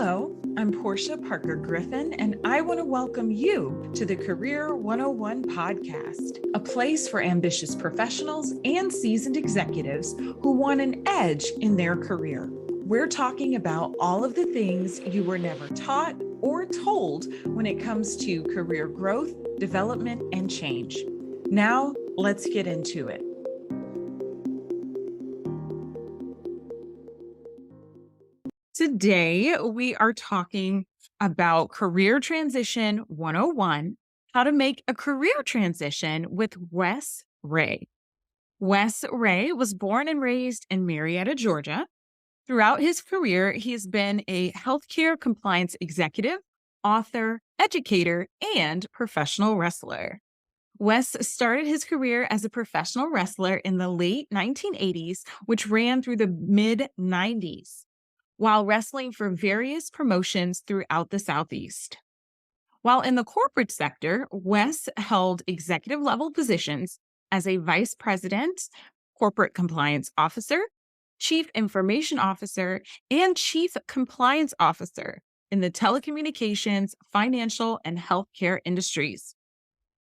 Hello, I'm Porschia Parker Griffin, and I want to welcome you to the Career 101 podcast, a place for ambitious professionals and seasoned executives who want an edge in their career. We're talking about all of the things you were never taught or told when it comes to career growth, development, and change. Now, let's get into it. Today, we are talking about Career Transition 101, how to make a career transition with Wes Rhea. Wes Rhea was born and raised in Marietta, Georgia. Throughout his career, he's been a healthcare compliance executive, author, educator, and professional wrestler. Wes started his career as a professional wrestler in the late 1980s, which ran through the mid-90s, while wrestling for various promotions throughout the Southeast. While in the corporate sector, Wes held executive level positions as a vice president, corporate compliance officer, chief information officer, and chief compliance officer in the telecommunications, financial, and healthcare industries.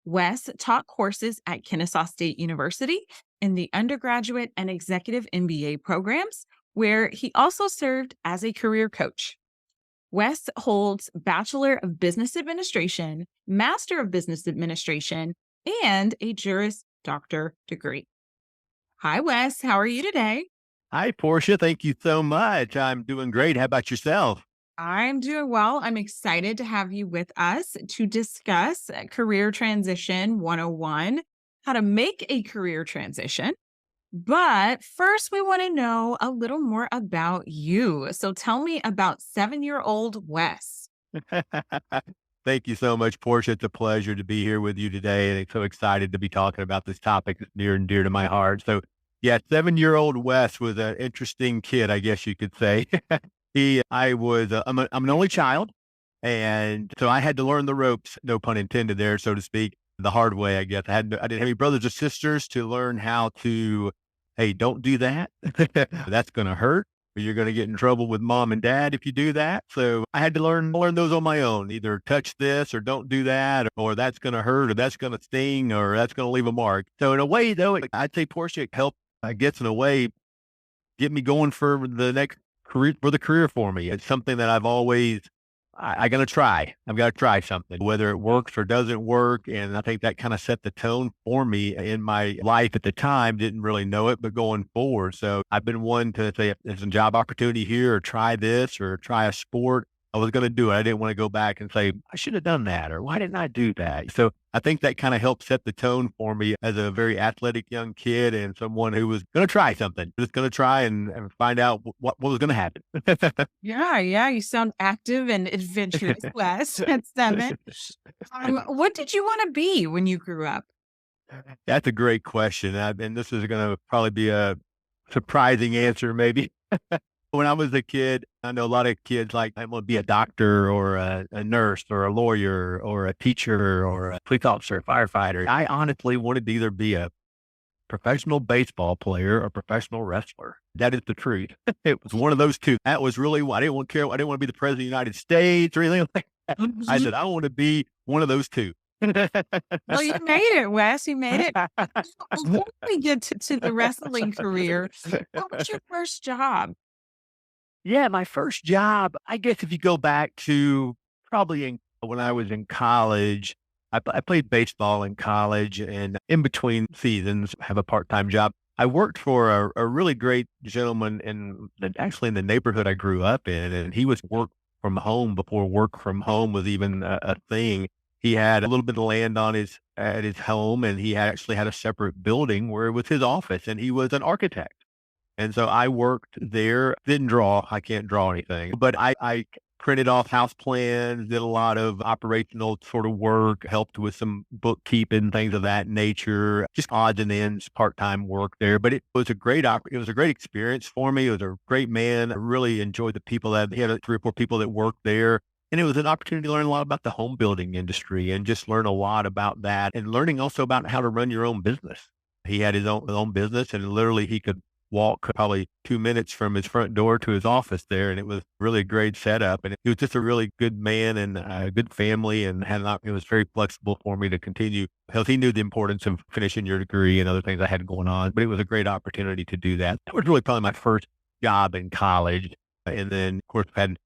Wes taught courses at Kennesaw State University in the undergraduate and executive MBA programs, where he also served as a career coach. Wes holds Bachelor of Business Administration, Master of Business Administration, and a Juris Doctor degree. Hi, Wes. How are you today? Hi, Portia. Thank you so much. I'm doing great. How about yourself? I'm doing well. I'm excited to have you with us to discuss Career Transition 101, how to make a career transition. But first, we want to know a little more about you. So tell me about 7-year-old Wes. Thank you so much, Portia. It's a pleasure to be here with you today. And I'm so excited to be talking about this topic that's near and dear to my heart. So yeah, 7-year-old Wes was an interesting kid, I guess you could say. I'm an only child. And so I had to learn the ropes, no pun intended there, so to speak, the hard way, I guess. I didn't have any brothers or sisters to learn how to, hey, don't do that. That's going to hurt. Or you're going to get in trouble with mom and dad if you do that. So I had to learn those on my own. Either touch this or don't do that, or that's going to hurt, or that's going to sting, or that's going to leave a mark. So in a way, though, I'd say Portia helped, I guess, in a way, get me going for the next career for me. It's something that I've always I got to try. I've got to try something, whether it works or doesn't work. And I think that kind of set the tone for me in my life at the time. Didn't really know it, but going forward. So I've been one to say, if there's a job opportunity here, or try this, or try a sport, I was going to do it. I didn't want to go back and say, I should have done that, or why didn't I do that? So I think that kind of helped set the tone for me as a very athletic young kid and someone who was going to try something, just going to try and find out what was going to happen. Yeah. You sound active and adventurous, Wes, at 7. What did you want to be when you grew up? That's a great question. And this is going to probably be a surprising answer, maybe. When I was a kid, I know a lot of kids like, I want to be a doctor or a nurse or a lawyer or a teacher or a police officer, firefighter. I honestly wanted to either be a professional baseball player or professional wrestler. That is the truth. It was one of those two. That was really what I didn't want to care. I didn't want to be the president of the United States or anything like that. I said, I want to be one of those two. Well, you made it, Wes. You made it. Before we get to the wrestling career, what was your first job? Yeah, my first job, I guess if you go back to probably when I was in college, I played baseball in college and in between seasons, have a part-time job. I worked for a really great gentleman actually in the neighborhood I grew up in, and he was work from home before work from home was even a thing. He had a little bit of land at his home, and he actually had a separate building where it was his office, and he was an architect. And so I worked there, didn't draw. I can't draw anything, but I printed off house plans, did a lot of operational sort of work, helped with some bookkeeping, things of that nature, just odds and ends, part-time work there. But it was a great experience for me. It was a great man. I really enjoyed the people he had 3 or 4 people that worked there. And it was an opportunity to learn a lot about the home building industry and just learn a lot about that and learning also about how to run your own business. He had his own business, and literally he could walk probably 2 minutes from his front door to his office there. And it was really a great setup. And he was just a really good man and a good family and it was very flexible for me to continue because he knew the importance of finishing your degree and other things I had going on. But it was a great opportunity to do that. That was really probably my first job in college. And then, of course, had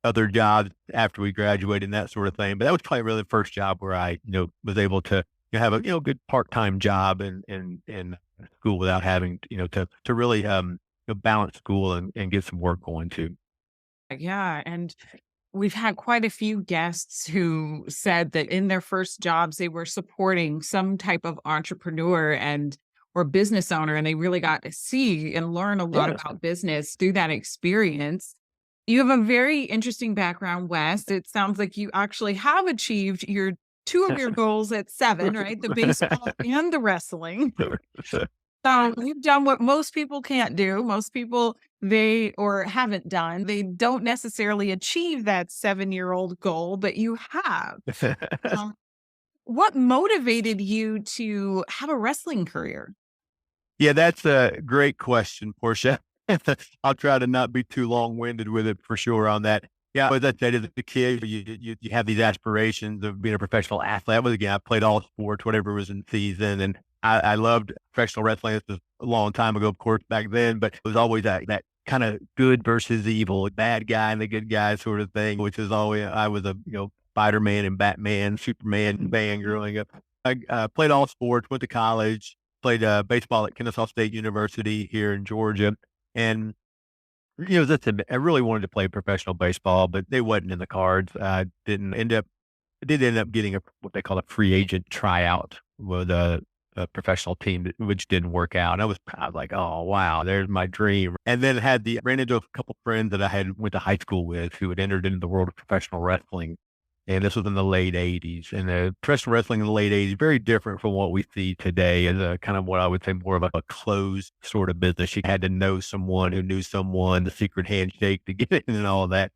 other jobs after we graduated and that sort of thing. But that was probably really the first job where I, was able to have a, good part-time job in school without having, to really, balance school and get some work going too. Yeah. And we've had quite a few guests who said that in their first jobs, they were supporting some type of entrepreneur and or business owner, and they really got to see and learn a lot Yeah. about business through that experience. You have a very interesting background, Wes. It sounds like you actually have achieved your two of your goals at 7, right? The baseball and the wrestling. So you've done what most people can't do. Most people they or haven't done. They don't necessarily achieve that 7-year-old goal, but you have. Um, what motivated you to have a wrestling career? Yeah, that's a great question, Portia. I'll try to not be too long-winded with it for sure on that. Yeah, as I said, as a kid, you have these aspirations of being a professional athlete. I played all sports, whatever was in season, and I loved professional wrestling. This was a long time ago, of course, back then, but it was always that kind of good versus evil, bad guy and the good guy sort of thing, which is always I was a Spider-Man and Batman, Superman fan growing up. I played all sports, went to college, played baseball at Kennesaw State University here in Georgia, and I really wanted to play professional baseball, but they wasn't in the cards. I did end up getting what they call a free agent tryout with a professional team, which didn't work out. And I was like, oh wow, there's my dream. And then ran into a couple friends that I had went to high school with who had entered into the world of professional wrestling. And this was in the late '80s. And professional wrestling in the late '80s, very different from what we see today as a kind of what I would say more of a closed sort of business. You had to know someone who knew someone, the secret handshake to get in and all that.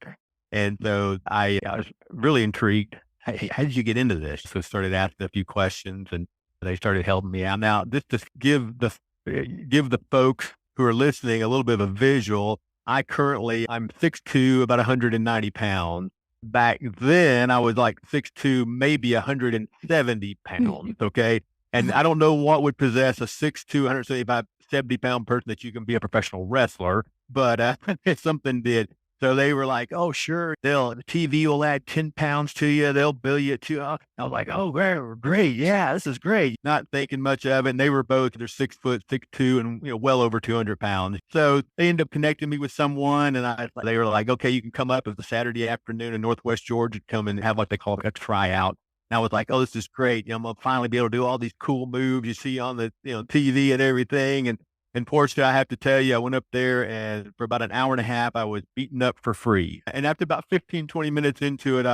And so I was really intrigued. Hey, how did you get into this? So I started asking a few questions and they started helping me out. Now, just to give the folks who are listening a little bit of a visual, I'm 6'2", about 190 pounds. Back then, I was like 6'2", maybe 170 pounds, okay? And I don't know what would possess a 6'2", 175, 70-pound person that you can be a professional wrestler, but something did. So they were like, "Oh, sure, the TV will add 10 pounds to you. They'll bill you to." I was like, "Oh, great. Yeah, this is great." Not thinking much of it. And they were both, they're 6 foot, 6'2", and, well over 200 pounds. So they ended up connecting me with someone. And they were like, "Okay, you can come up as a Saturday afternoon in Northwest Georgia, come and have what they call a tryout." And I was like, "Oh, this is great. I'm going to finally be able to do all these cool moves you see on the, TV and everything." And Portia, I have to tell you, I went up there and for about an hour and a half, I was beaten up for free. And after about 15, 20 minutes into it,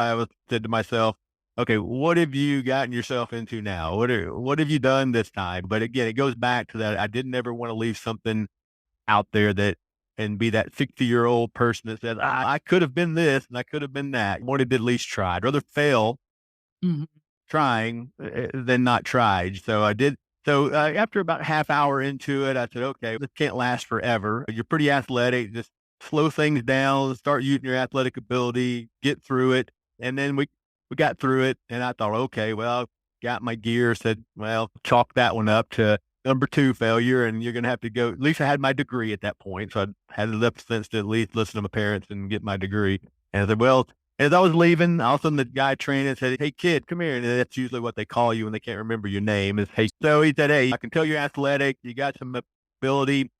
said to myself, okay, what have you gotten yourself into now? What have you done this time? But again, it goes back to that. I didn't ever want to leave something out there and be that 60-year-old person that says, I could have been this and I could have been that. I wanted to at least try. I'd rather fail Mhm. trying than not tried. So I did. So after about a half hour into it, I said, okay, this can't last forever. You're pretty athletic. Just slow things down, start using your athletic ability, get through it. And then we got through it. And I thought, okay, well, got my gear, said, well, chalk that one up to number 2 failure. And you're going to have to go. At least I had my degree at that point. So I had enough sense to at least listen to my parents and get my degree. And I said, well, as I was leaving, all of a sudden the guy training said, "Hey kid, come here." And that's usually what they call you when they can't remember your name is, "Hey." So he said, "Hey, I can tell you're athletic. You got some ability.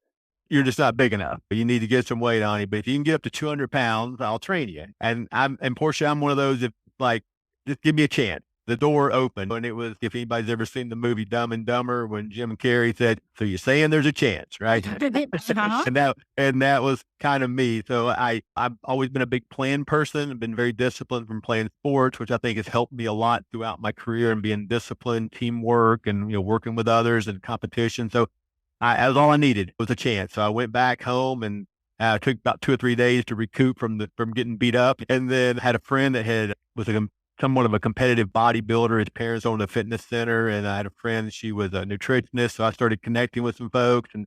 You're just not big enough. You need to get some weight on you. But if you can get up to 200 pounds, I'll train you." And Portia, I'm one of those, if like, just give me a chance. The door opened. And it was, if anybody's ever seen the movie Dumb and Dumber, when Jim Carrey said, "So you're saying there's a chance, right?" Uh-huh. and that was kind of me. So I've always been a big plan person. I've been very disciplined from playing sports, which I think has helped me a lot throughout my career and being disciplined, teamwork, and working with others and competition. So that was all I needed was a chance. So I went back home and took about 2 or 3 days to recoup from getting beat up, and then had a friend that was somewhat of a competitive bodybuilder. His parents owned a fitness center, and I had a friend. She was a nutritionist, so I started connecting with some folks, and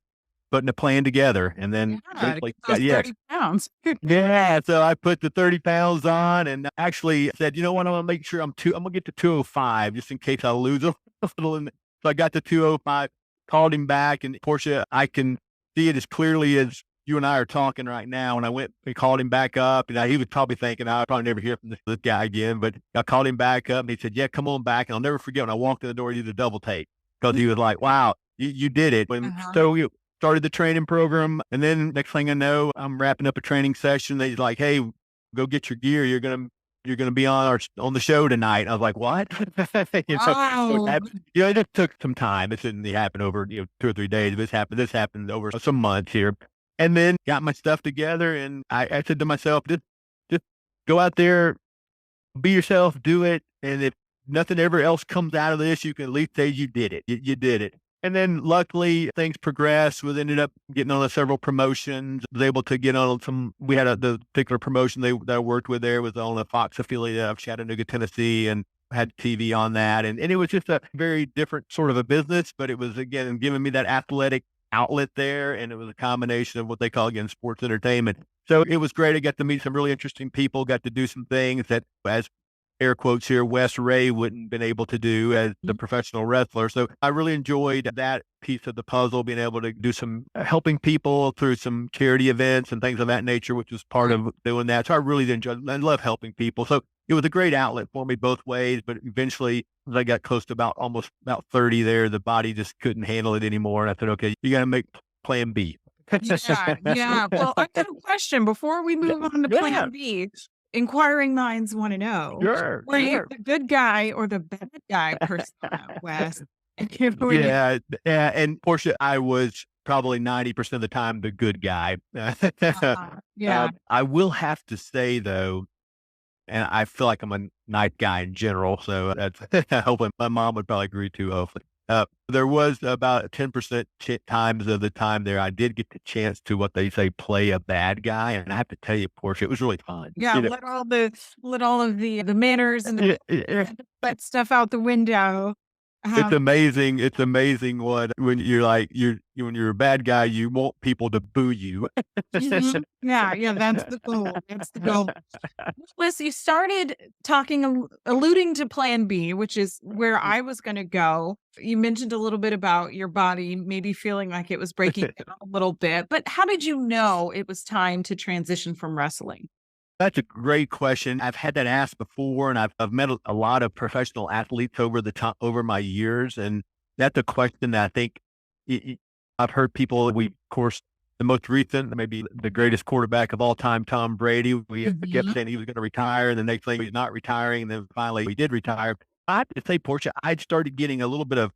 putting a plan together. And then Yeah, to eventually, get those yes. 30 pounds. Yeah, so I put the 30 pounds on and actually said, you know what, I'm gonna make sure I'm gonna get to 205 just in case I lose a little. So I got to 205, called him back, and Portia, I can see it as clearly as you and I are talking right now. And I went and called him back up, and he was probably thinking, I'll probably never hear from this guy again. But I called him back up, and he said, yeah, come on back. And I'll never forget when I walked in the door, he did a double take because he was like, wow, you did it. And Uh-huh. so you started the training program. And then next thing I know, I'm wrapping up a training session. They're like, hey, go get your gear. You're gonna be on the show tonight. I was like, what? So Wow. it just took some time. It didn't happen over 2 or 3 days. This happened over some months here, and then got my stuff together. And I said to myself, just go out there, be yourself, do it. And if nothing ever else comes out of this, you can at least say you did it. You did it. And then luckily things progressed. We ended up getting on several promotions. Was able to get on some. We had the particular promotion that I worked with there was on a Fox affiliate of Chattanooga, Tennessee, and had TV on that. And it was just a very different sort of a business, but it was again giving me that athletic outlet there. And it was a combination of what they call again sports entertainment. So it was great. I got to meet some really interesting people, got to do some things that, as air quotes here, Wes Rhea wouldn't been able to do as the professional wrestler. So I really enjoyed that piece of the puzzle, being able to do some helping people through some charity events and things of that nature, which was part of doing that. So I really enjoyed and love helping people. So it was a great outlet for me both ways. But eventually, as I got close to almost about 30 there, the body just couldn't handle it anymore. And I said, okay, you got to make plan B. Yeah, yeah. Well, I got a question before we move on to Yeah, plan B. Inquiring minds want to know, sure, were you sure. the good guy or the bad guy persona, Wes? When you Yeah, yeah, and Portia, I was probably 90% of the time the good guy. yeah. I will have to say though, and I feel like I'm a nice guy in general, so that's hoping my mom would probably agree too, hopefully. There was about 10% times of the time there, I did get the chance to what they say, play a bad guy, and I have to tell you, Portia, it was really fun. Yeah, let all of the manners and the Yeah. that stuff out the window. It's Um, amazing. It's amazing when you're like when you're a bad guy, you want people to boo you. mhm. Yeah, yeah, that's the goal. That's the goal. Liz, you started talking, alluding to plan B, which is where I was going to go. You mentioned a little bit about your body maybe feeling like it was breaking down a little bit, but how did you know it was time to transition from wrestling? That's a great question. I've had that asked before, and I've met a lot of professional athletes over my years, and that's a question that I think I've heard people. We, of course, the most recent, maybe the greatest quarterback of all time, Tom Brady. We kept Mhm. saying he was going to retire, and the next thing he's not retiring, and then finally he did retire. I have to say, Portia, I'd started getting a little bit of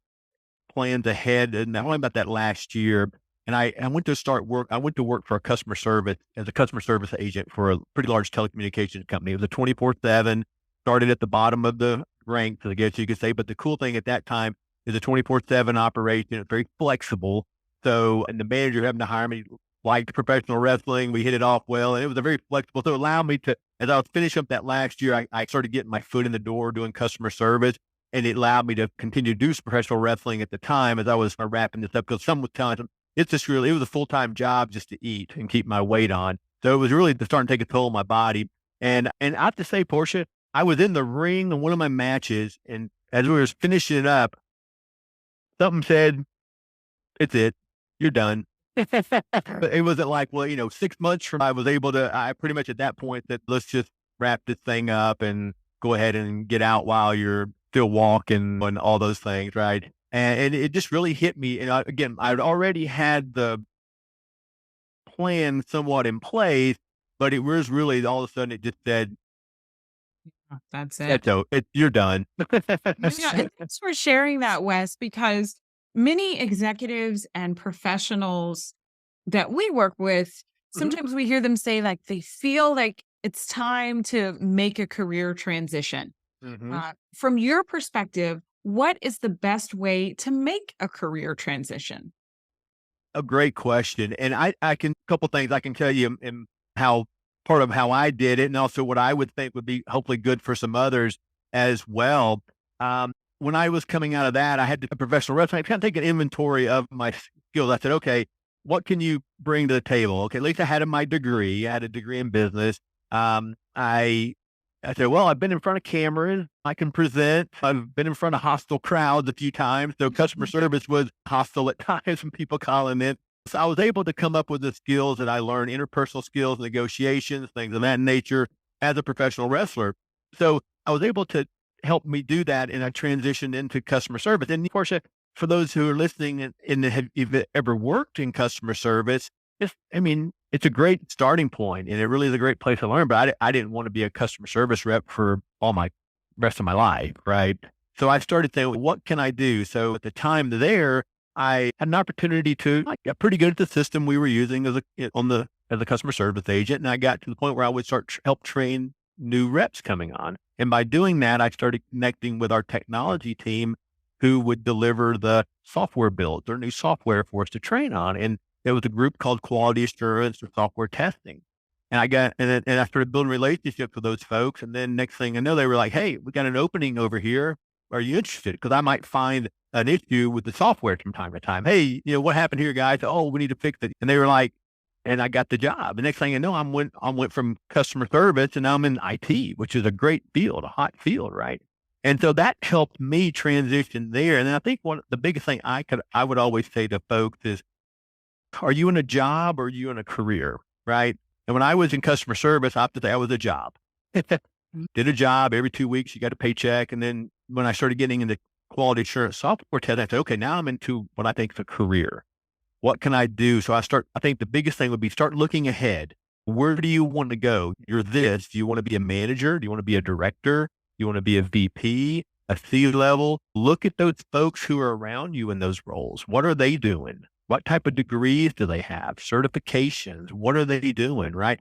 plans ahead, and only about that last year. And I went to start work. I went to work for a customer service as a customer service agent for a pretty large telecommunications company. It was a 24/7. Started at the bottom of the ranks, I guess you could say. But the cool thing at that time is a 24/7 operation. It's very flexible. So, and the manager having to hire me liked professional wrestling. We hit it off well, and it was a very flexible. So, it allowed me to, as I was finishing up that last year, I started getting my foot in the door doing customer service, and it allowed me to continue to do some professional wrestling at the time as I was wrapping this up. Because someone was telling them it was a full time job just to eat and keep my weight on. So it was really starting to take a toll on my body. And I have to say, Portia, I was in the ring in one of my matches, and as we were finishing it up, something said, "It's it, you're done." But it wasn't like, well, 6 months from I was able to. I pretty much at that point said, let's just wrap this thing up and go ahead and get out while you're still walking and all those things, right? And it just really hit me. And again, I'd already had the plan somewhat in place, but it was really all of a sudden it just said, That's it. You're done." Yeah, and thanks for sharing that, Wes, because many executives and professionals that we work with, Mhm, sometimes we hear them say like they feel like it's time to make a career transition. mhm. From your perspective, what is the best way to make a career transition? A great question. And I can, couple things I can tell you and how part of how I did it, and also what I would think would be hopefully good for some others as well. When I was coming out of that, I had to professional wrestling. I kind of take an inventory of my skills. I said, okay, what can you bring to the table? Okay, at least I had my degree. I had a degree in business. I said, well, I've been in front of cameras. I can present. I've been in front of hostile crowds a few times. So customer service was hostile at times when people calling in. So I was able to come up with the skills that I learned, interpersonal skills, negotiations, things of that nature as a professional wrestler. So I was able to help me do that. And I transitioned into customer service. And of course, for those who are listening and have you've ever worked in customer service, it's a great starting point and it really is a great place to learn. But I didn't want to be a customer service rep for all my rest of my life. Right. So I started saying, well, what can I do? So at the time there, I had an opportunity to I got pretty good at the system we were using as a customer service agent. And I got to the point where I would help train new reps coming on. And by doing that, I started connecting with our technology team who would deliver the software builds or new software for us to train on. And there was a group called quality assurance or software testing. And I started building relationships with those folks. And then next thing I know, they were like, hey, we got an opening over here. Are you interested? Because I might find an issue with the software from time to time. Hey, what happened here, guys? Oh, we need to fix it. And they were like, and I got the job. The next thing I know, I went from customer service and now I'm in IT, which is a great field, a hot field, right? And so that helped me transition there. And I think the biggest thing I would always say to folks is, are you in a job or are you in a career? Right. And when I was in customer service, I have to say I was a job. Did a job every 2 weeks, you got a paycheck. And then when I started getting into quality assurance software testing, I said, okay, now I'm into what I think is a career. What can I do? So I think the biggest thing would be start looking ahead. Where do you want to go? You're this. Do you want to be a manager? Do you want to be a director? Do you want to be a VP, a C level? Look at those folks who are around you in those roles. What are they doing? What type of degrees do they have? Certifications? What are they doing? Right?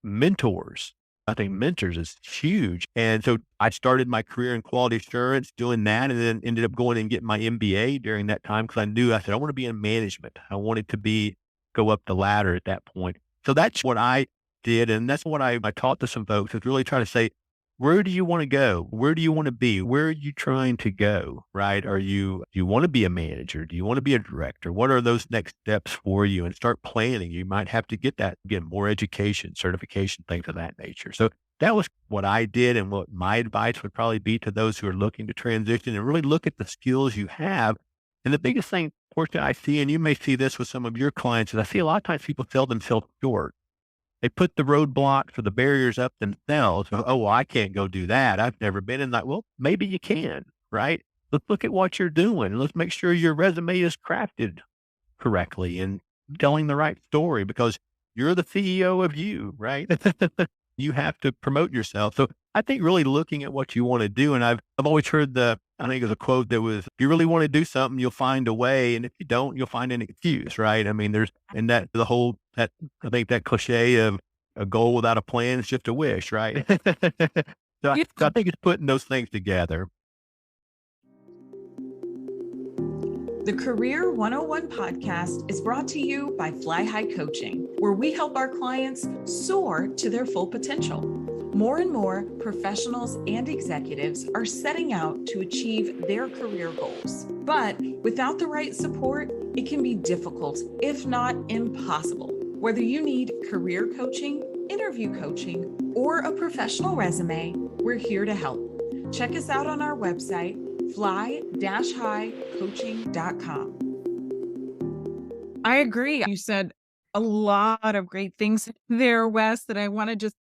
Mentors. I think mentors is huge. And so I started my career in quality assurance doing that and then ended up going and getting my MBA during that time because I said, I want to be in management. I wanted to go up the ladder at that point. So that's what I did. And that's what I taught to some folks is really try to say, where do you want to go? Where do you want to be? Where are you trying to go? Right? Do you want to be a manager? Do you want to be a director? What are those next steps for you? And start planning. You might have to get more education, certification, things of that nature. So that was what I did. And what my advice would probably be to those who are looking to transition and really look at the skills you have. And the biggest thing, Portia, I see, and you may see this with some of your clients, is I see a lot of times people sell themselves short. They put the roadblocks or the barriers up themselves. Oh, well, I can't go do that. I've never been in that. Well, maybe you can, right? Let's look at what you're doing. Let's make sure your resume is crafted correctly and telling the right story because you're the CEO of you, right? You have to promote yourself. So I think really looking at what you want to do. And I've always heard I think it was a quote that was, if you really want to do something, you'll find a way. And if you don't, you'll find an excuse, right? I mean, I think that cliche of a goal without a plan is just a wish, right? So I think it's putting those things together. The Career 101 podcast is brought to you by Fly High Coaching, where we help our clients soar to their full potential. More and more professionals and executives are setting out to achieve their career goals. But without the right support, it can be difficult, if not impossible. Whether you need career coaching, interview coaching, or a professional resume, we're here to help. Check us out on our website, fly-highcoaching.com. I agree. You said a lot of great things there, Wes, that I want to just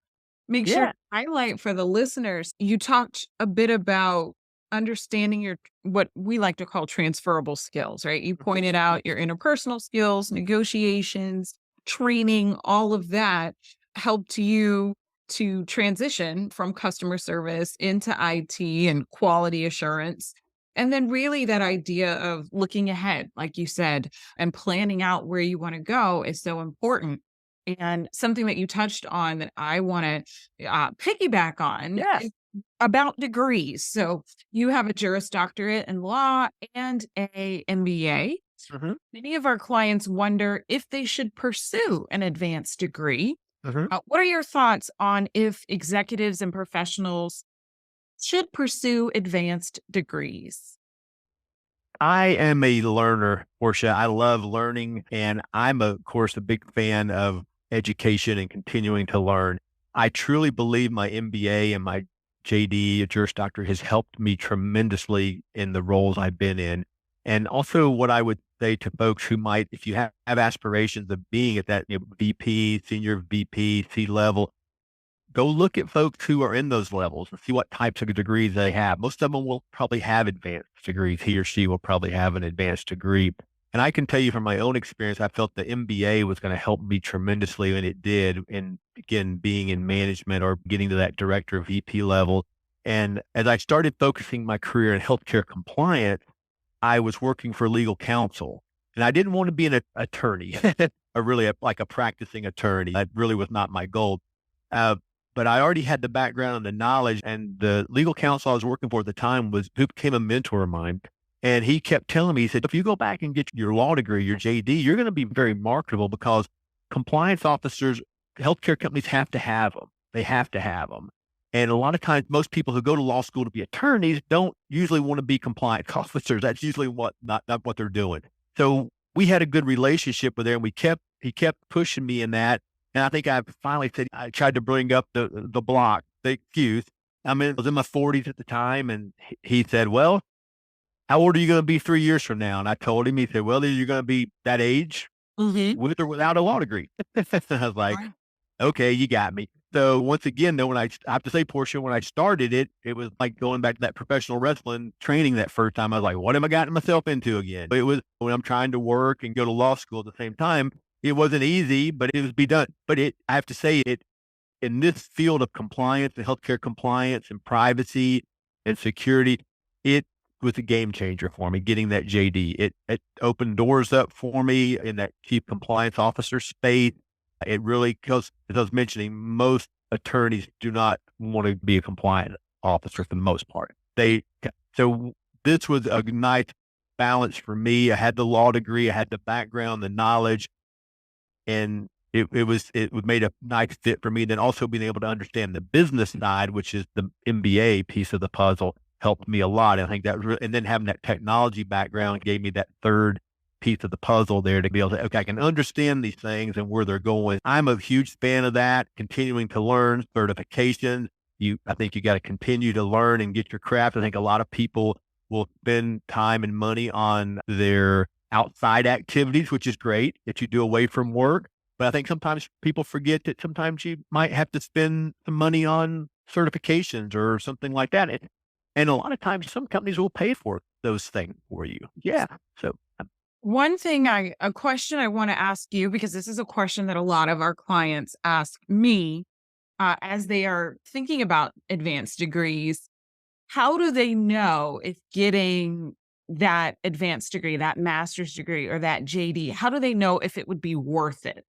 make sure to highlight for the listeners. You talked a bit about understanding what we like to call transferable skills, right? You pointed out your interpersonal skills, negotiations, training, all of that helped you to transition from customer service into IT and quality assurance. And then really that idea of looking ahead, like you said, and planning out where you want to go is so important. And something that you touched on that I want to piggyback on Yes. is about degrees. So you have a Juris Doctorate in law and a MBA. Mhm, Many of our clients wonder if they should pursue an advanced degree. mhm. What are your thoughts on if executives and professionals should pursue advanced degrees? I am a learner, Portia. I love learning, and I'm, of course, a big fan of education and continuing to learn. I truly believe my MBA and my JD, a Juris Doctor, has helped me tremendously in the roles I've been in. And also, what I would say to folks who might, if you have aspirations of being at that VP, senior VP, C level, go look at folks who are in those levels and see what types of degrees they have. Most of them will probably have advanced degrees. He or she will probably have an advanced degree. And I can tell you from my own experience, I felt the MBA was going to help me tremendously, and it did. And again, being in management or getting to that director VP level. And as I started focusing my career in healthcare compliance, I was working for legal counsel, and I didn't want to be an attorney, or really like a practicing attorney. That really was not my goal. Uh, but I already had the background and the knowledge, and the legal counsel I was working for at the time was who became a mentor of mine. And he kept telling me, he said, if you go back and get your law degree, your JD, you're going to be very marketable because compliance officers, healthcare companies have to have them. They have to have them. And a lot of times, most people who go to law school to be attorneys don't usually want to be compliance officers. That's usually not what they're doing. So we had a good relationship with there, and he kept pushing me in that. And I think I finally said, I tried to bring up the block, the excuse. I mean, I was in my 40s at the time, and he said, well, how old are you going to be 3 years from now? And I told him, he said, well, you're going to be that age Mhm. with or without a law degree. I was like, Right. okay, you got me. So once again, though, I have to say, Portia, when I started it, it was like going back to that professional wrestling training that first time. I was like, what am I getting myself into again? It was when I'm trying to work and go to law school at the same time. It wasn't easy, but it was be done. But I have to say it in this field of compliance and healthcare compliance and privacy and security, it was a game changer for me getting that JD. It opened doors up for me in that chief compliance officer space. It really, because as I was mentioning, most attorneys do not want to be a compliant officer for the most part. So this was a nice balance for me. I had the law degree, I had the background, the knowledge, and it made a nice fit for me. Then also being able to understand the business side, which is the MBA piece of the puzzle, helped me a lot. And I think that was and then having that technology background gave me that third piece of the puzzle there to be able to, okay, I can understand these things and where they're going. I'm a huge fan of that, continuing to learn certifications. I think you got to continue to learn and get your craft. I think a lot of people will spend time and money on their outside activities, which is great that you do away from work. But I think sometimes people forget that sometimes you might have to spend some money on certifications or something like that. And a lot of times some companies will pay for those things for you. Yeah. So A question I want to ask you, because this is a question that a lot of our clients ask me as they are thinking about advanced degrees. How do they know if getting that advanced degree, that master's degree, or that JD, how do they know if it would be worth it?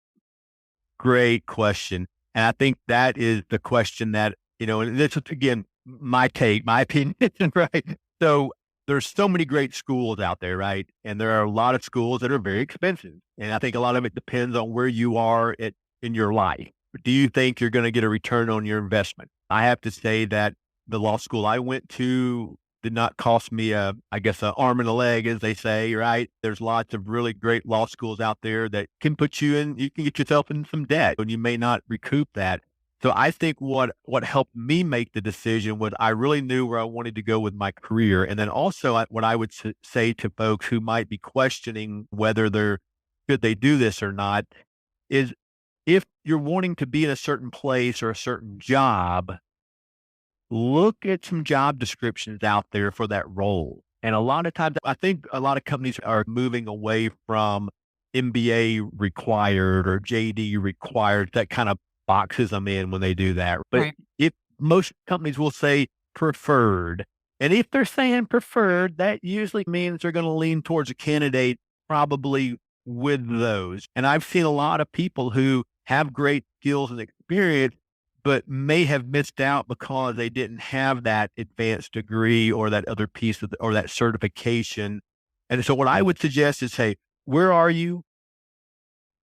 great question. And I think that is the question that, and this is again, my take, my opinion, right? So there's so many great schools out there, right? And there are a lot of schools that are very expensive. And I think a lot of it depends on where you are in your life. Do you think you're going to get a return on your investment? I have to say that the law school I went to did not cost me I guess, an arm and a leg, as they say, right? There's lots of really great law schools out there that can put you can get yourself in some debt and you may not recoup that. So I think what helped me make the decision was I really knew where I wanted to go with my career. And then also what I would say to folks who might be questioning whether should they do this or not is if you're wanting to be in a certain place or a certain job, look at some job descriptions out there for that role. And a lot of times, I think a lot of companies are moving away from MBA required or JD required. That kind of boxes them in when they do that. But Right. if most companies will say preferred, and if they're saying preferred, that usually means they're going to lean towards a candidate probably with those. And I've seen a lot of people who have great skills and experience but may have missed out because they didn't have that advanced degree or that other piece or that certification. And so what I would suggest is, hey, where are you?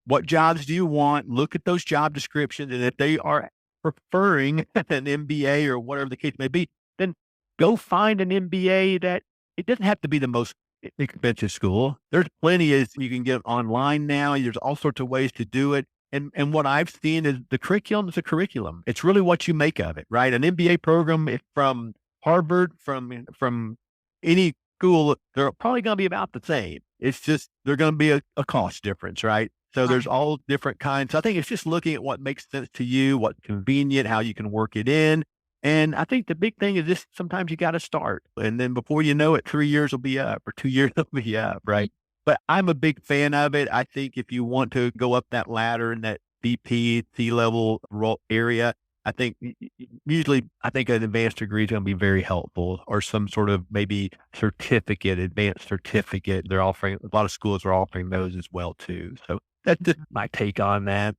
What jobs do you want? Look at those job descriptions. And if they are preferring an MBA or whatever the case may be, then go find an MBA that it doesn't have to be the most expensive school. There's plenty is you can get online now. There's all sorts of ways to do it. And what I've seen is the curriculum is a curriculum. It's really what you make of it, right? An MBA program from Harvard, from any school, they're probably going to be about the same. It's just they're going to be a cost difference, right? So there's Right. all different kinds. So I think it's just looking at what makes sense to you, what's convenient, how you can work it in. And I think the big thing is just sometimes you got to start. And then before you know it, 3 years will be up or 2 years will be up, right? But I'm a big fan of it. I think if you want to go up that ladder in that VP, C-level role area, I think usually I think an advanced degree is going to be very helpful or some sort of maybe certificate, advanced certificate. They're offering a lot of schools are offering those as well too. So that's just my take on that.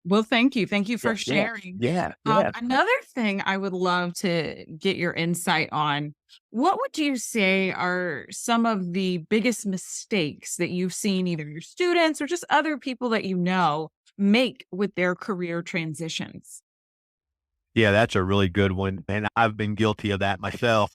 Well, thank you. Thank you Yeah, for yeah, sharing. yeah, yeah. Another thing I would love to get your insight on, what would you say are some of the biggest mistakes that you've seen either your students or just other people that you know make with their career transitions? Yeah, that's a really good one, and I've been guilty of that myself.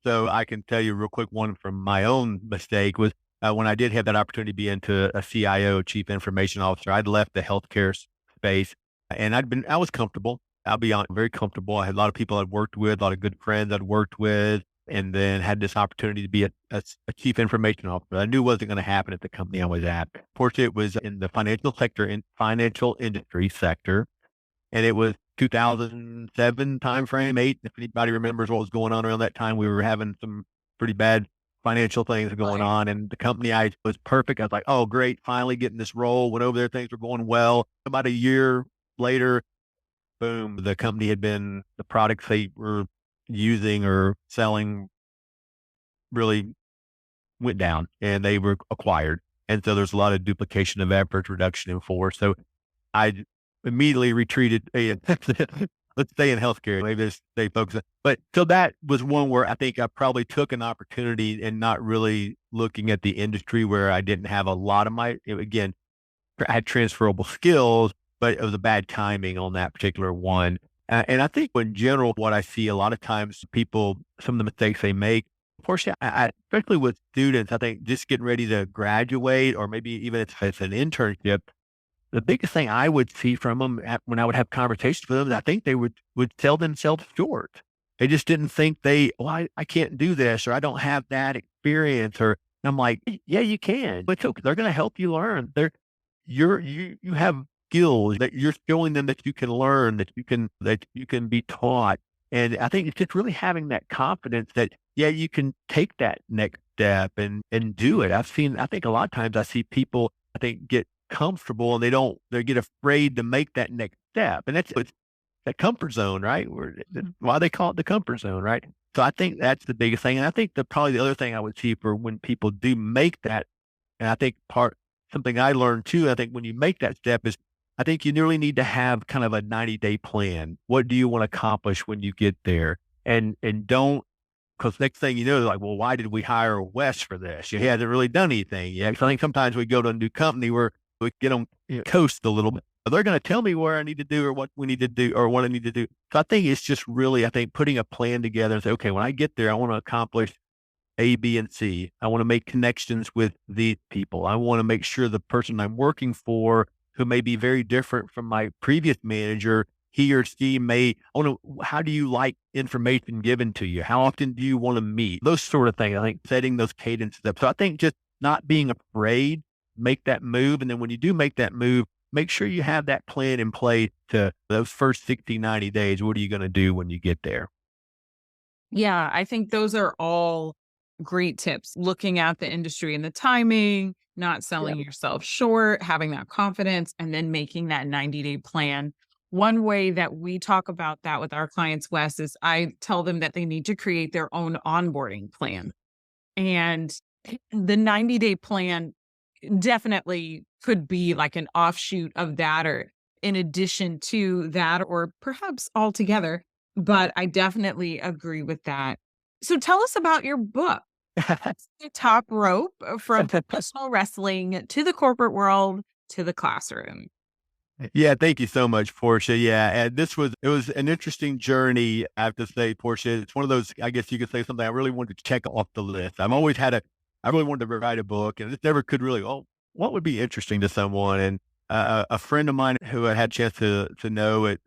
So I can tell you real quick one from my own mistake was when I did have that opportunity to be into a CIO, Chief Information Officer. I'd left the healthcare space, and I was comfortable. I'll be honest, very comfortable. I had a lot of people I'd worked with, a lot of good friends I'd worked with, and then had this opportunity to be a Chief Information Officer. I knew it wasn't going to happen at the company I was at. Fortunately, it was in the financial sector, in financial industry sector, and it was 2007 timeframe, 8. If anybody remembers what was going on around that time, we were having some pretty bad financial things going Right. on, and the company I was perfect. I was like, "Oh, great, finally getting this role." Went over there, things were going well. About a year later, boom, the company had been the products they were using or selling really went down, and they were acquired. And so there's a lot of duplication of effort, reduction in force. So I immediately retreated. Hey, let's stay in healthcare. Maybe just stay focused. But so that was one where I think I probably took an opportunity and not really looking at the industry where I didn't have a lot of again, I had transferable skills, but it was a bad timing on that particular one. And I think in general, what I see a lot of times people, some of the mistakes they make, Portia, especially with students, I think just getting ready to graduate or maybe even if it's an internship, the biggest thing I would see from them when I would have conversations with them, I think they would sell themselves short. They just didn't think well, I can't do this or I don't have that experience or and I'm like, yeah, you can. It's okay. They're going to help you learn. You have skills that you're showing them that you can learn, that you can be taught. And I think it's just really having that confidence that, yeah, you can take that next step and do it. I think a lot of times I see people, I think, get comfortable and they get afraid to make that next step. And it's that comfort zone, right? That's Mhm. why they call it the comfort zone, right? So I think that's the biggest thing. And I think probably the other thing I would see for when people do make that, and I think something I learned too, I think when you make that step is I think you really need to have kind of a 90-day plan. What do you want to accomplish when you get there? And don't because next thing you know, they're like, well, why did we hire Wes for this? He hasn't really done anything yet. 'Cause I think sometimes we go to a new company where we get them coast a little bit. They're going to tell me where I need to do or what we need to do or what I need to do. So I think it's just really, I think putting a plan together and say, okay, when I get there, I want to accomplish A, B, and C. I want to make connections with these people. I want to make sure the person I'm working for, who may be very different from my previous manager, he or she may, I want to, how do you like information given to you? How often do you want to meet? Those sort of things. I think setting those cadences up. So I think just not being afraid, make that move. And then when you do make that move, make sure you have that plan in place to those first 60, 90 days. What are you going to do when you get there? Yeah, I think those are all great tips. Looking at the industry and the timing, not Yeah. selling yourself short, having that confidence, and then making that 90-day plan. One way that we talk about that with our clients, Wes, is I tell them that they need to create their own onboarding plan. And the 90-day plan definitely could be like an offshoot of that or in addition to that or perhaps altogether, but I definitely agree with that. So tell us about your book, The Top Rope from professional wrestling to the corporate world to the classroom. Yeah, thank you so much, Portia. Yeah, and it was an interesting journey. I have to say, Portia, it's one of those. I guess you could say something I really wanted to check off the list. I've always had I really wanted to write a book and just never could really, oh, what would be interesting to someone? And a friend of mine who I had a chance to know at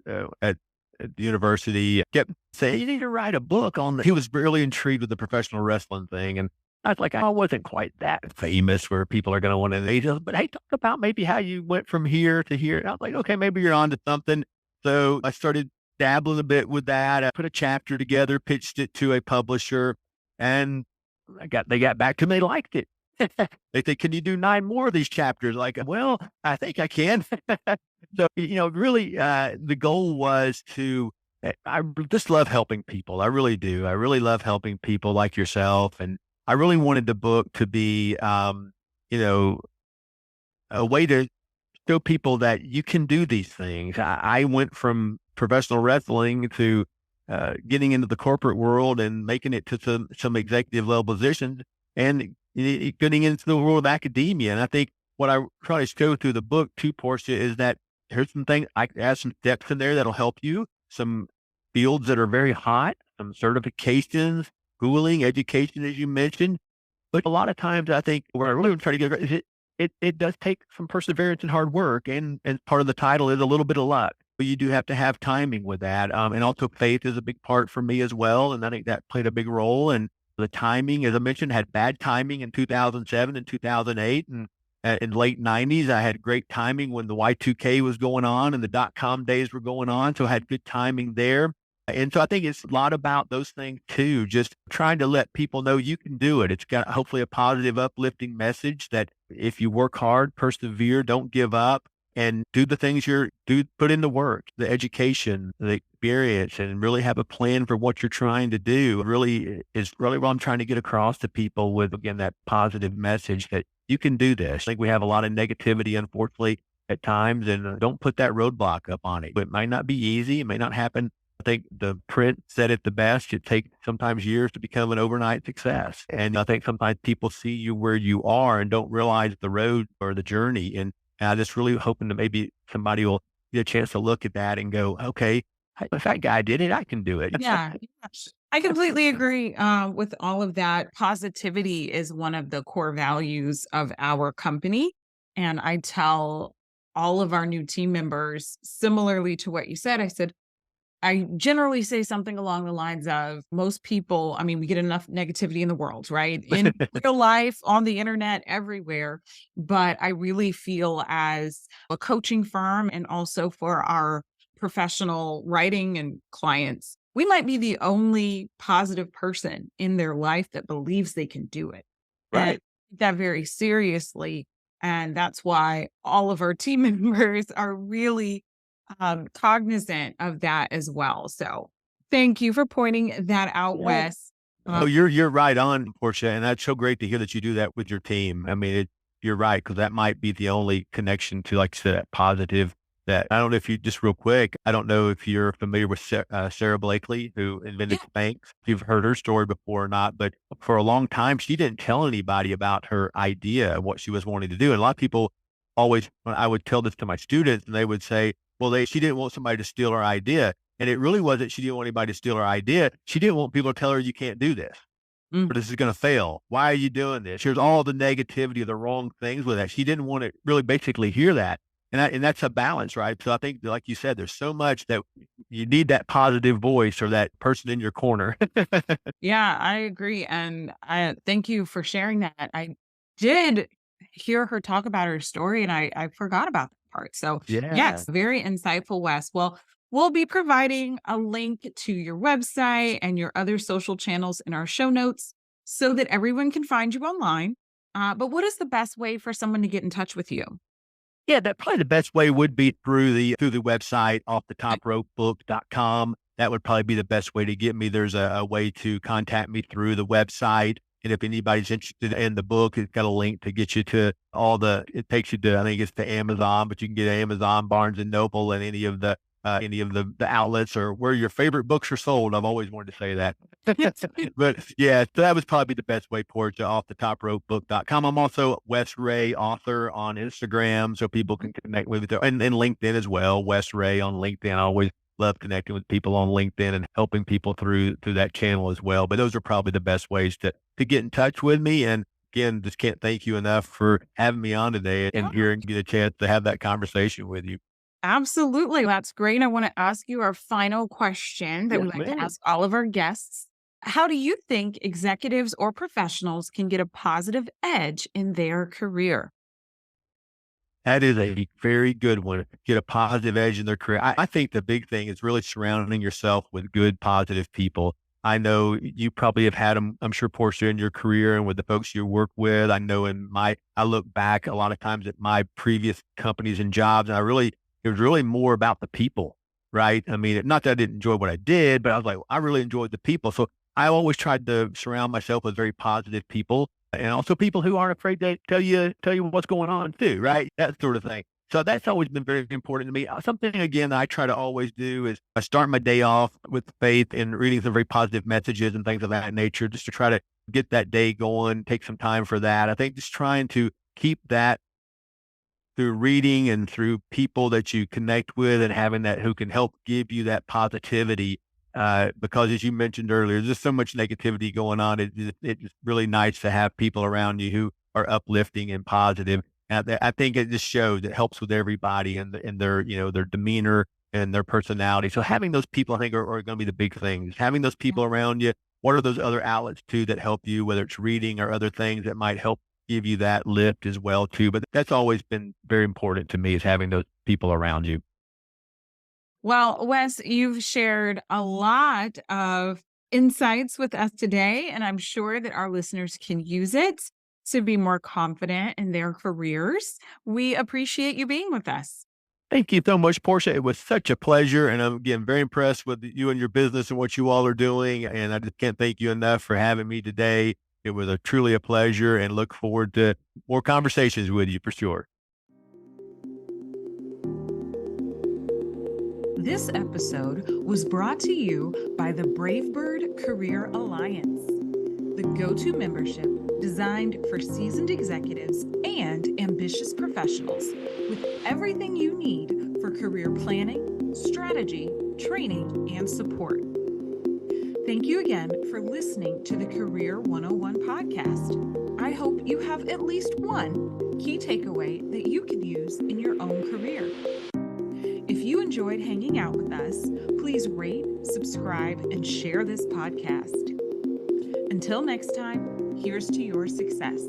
the university kept saying, you need to write a book on he was really intrigued with the professional wrestling thing. And I was like, I wasn't quite that famous where people are going to want to know, but hey, talk about maybe how you went from here to here. And I was like, okay, maybe you're onto something. So I started dabbling a bit with that. I put a chapter together, pitched it to a publisher, and they got back to me, they liked it. They said, "Can you do 9 more of these chapters?" Like, well, I think I can. So, really, the goal was to I just love helping people. I really do. I really love helping people like yourself, and I really wanted the book to be, you know, a way to show people that you can do these things. I went from professional wrestling to getting into the corporate world and making it to some executive level positions and getting into the world of academia. And I think what I try to show through the book too, Portia, is that here's some things I add some steps in there that'll help you. Some fields that are very hot, some certifications, schooling, education, as you mentioned. But a lot of times I think where I really try to get is it does take some perseverance and hard work, and part of the title is a little bit of luck. But you do have to have timing with that, and also faith is a big part for me as well, and I think that played a big role. And the timing, as I mentioned, had bad timing in 2007 and 2008, and in late '90s, I had great timing when the Y2K was going on and the dot-com days were going on, so I had good timing there. And so I think it's a lot about those things too, just trying to let people know you can do it. It's got hopefully a positive, uplifting message that if you work hard, persevere, don't give up, and do the things put in the work, the education, the experience, and really have a plan for what you're trying to do. Really is really what I'm trying to get across to people with, again, that positive message that you can do this. I think we have a lot of negativity, unfortunately, at times, and don't put that roadblock up on it. It might not be easy. It may not happen. I think the print said it the best. It takes sometimes years to become an overnight success. And I think sometimes people see you where you are and don't realize the road or the journey. And I just really hoping that maybe somebody will get a chance to look at that and go, okay, if that guy did it, I can do it. Yeah, yeah. I completely agree with all of that. Positivity is one of the core values of our company. And I tell all of our new team members, similarly to what you said, I generally say something along the lines of most people, I mean, we get enough negativity in the world, right? In real life, on the internet, everywhere. But I really feel as a coaching firm and also for our professional writing and clients, we might be the only positive person in their life that believes they can do it. And I Right. take that very seriously. And that's why all of our team members are really cognizant of that as well. So thank you for pointing that out, Yeah. Wes. Oh, you're right on, Portia, and that's so great to hear that you do that with your team. I mean, you're right because that might be the only connection to, like you said, that positive. That I don't know if you just real quick. I don't know if you're familiar with Sarah Blakely, who invented Yeah. Spanx. If you've heard her story before or not, but for a long time, she didn't tell anybody about her idea of what she was wanting to do. And a lot of people always, when I would tell this to my students, and they would say, "Well, she didn't want somebody to steal her idea." And it really wasn't she didn't want anybody to steal her idea. She didn't want people to tell her, "You can't do this, or Mm. this is gonna fail. Why are you doing this?" Here's all the negativity of the wrong things with that. She didn't want to really basically hear that. And that's a balance, right? So I think, like you said, there's so much that you need that positive voice or that person in your corner. Yeah, I agree. And I thank you for sharing that. I did hear her talk about her story and I forgot about that part. So, Yeah. yes, very insightful, Wes. Well, we'll be providing a link to your website and your other social channels in our show notes so that everyone can find you online. But what is the best way for someone to get in touch with you? Yeah, that probably the best way would be through the website offthetoprope.com. That would probably be the best way to get me. There's a way to contact me through the website. And if anybody's interested in the book, it's got a link to get you to it takes you to, I think it's to Amazon, but you can get Amazon, Barnes and Noble, and any of the outlets or where your favorite books are sold. I've always wanted to say that. But yeah, so that was probably the best way, Portia, off the topropebook.com. I'm also Wes Ray author on Instagram, so people can connect with it and LinkedIn as well. Wes Ray on LinkedIn. I always love connecting with people on LinkedIn and helping people through that channel as well. But those are probably the best ways to get in touch with me. And again, just can't thank you enough for having me on today Yeah, and hearing me the chance to have that conversation with you. absolutely. That's great. I want to ask you our final question that we Yes, like to ma'am. ask all of our guests. How do you think executives or professionals can get a positive edge in their career? That is a very good one. Get a positive edge in their career. I think the big thing is really surrounding yourself with good, positive people. I know you probably have had them, I'm sure, Portia, in your career and with the folks you work with. I know I look back a lot of times at my previous companies and jobs, and it was really more about the people, right? I mean, not that I didn't enjoy what I did, but I was like, I really enjoyed the people. So I always tried to surround myself with very positive people and also people who aren't afraid to tell you what's going on too, right? That sort of thing. So that's always been very important to me. Something again that I try to always do is I start my day off with faith and reading some very positive messages and things of that nature, just to try to get that day going, take some time for that. I think just trying to keep that through reading and through people that you connect with and having that who can help give you that positivity. Because as you mentioned earlier, there's just so much negativity going on. It's just really nice to have people around you who are uplifting and positive. And I think it just shows it helps with everybody and their, their demeanor and their personality. So having those people, I think, are going to be the big things. Having those people around you. What are those other outlets too that help you, whether it's reading or other things that might help give you that lift as well too. But that's always been very important to me is having those people around you. Well, Wes, you've shared a lot of insights with us today, and I'm sure that our listeners can use it to be more confident in their careers. We appreciate you being with us. Thank you so much, Portia. It was such a pleasure. And I'm again very impressed with you and your business and what you all are doing. And I just can't thank you enough for having me today. It was truly a pleasure and look forward to more conversations with you for sure. This episode was brought to you by the Bravebird Career Alliance, the go to membership designed for seasoned executives and ambitious professionals with everything you need for career planning, strategy, training, and support. Thank you again for listening to the Career 101 podcast. I hope you have at least one key takeaway that you can use in your own career. If you enjoyed hanging out with us, please rate, subscribe, and share this podcast. Until next time, here's to your success.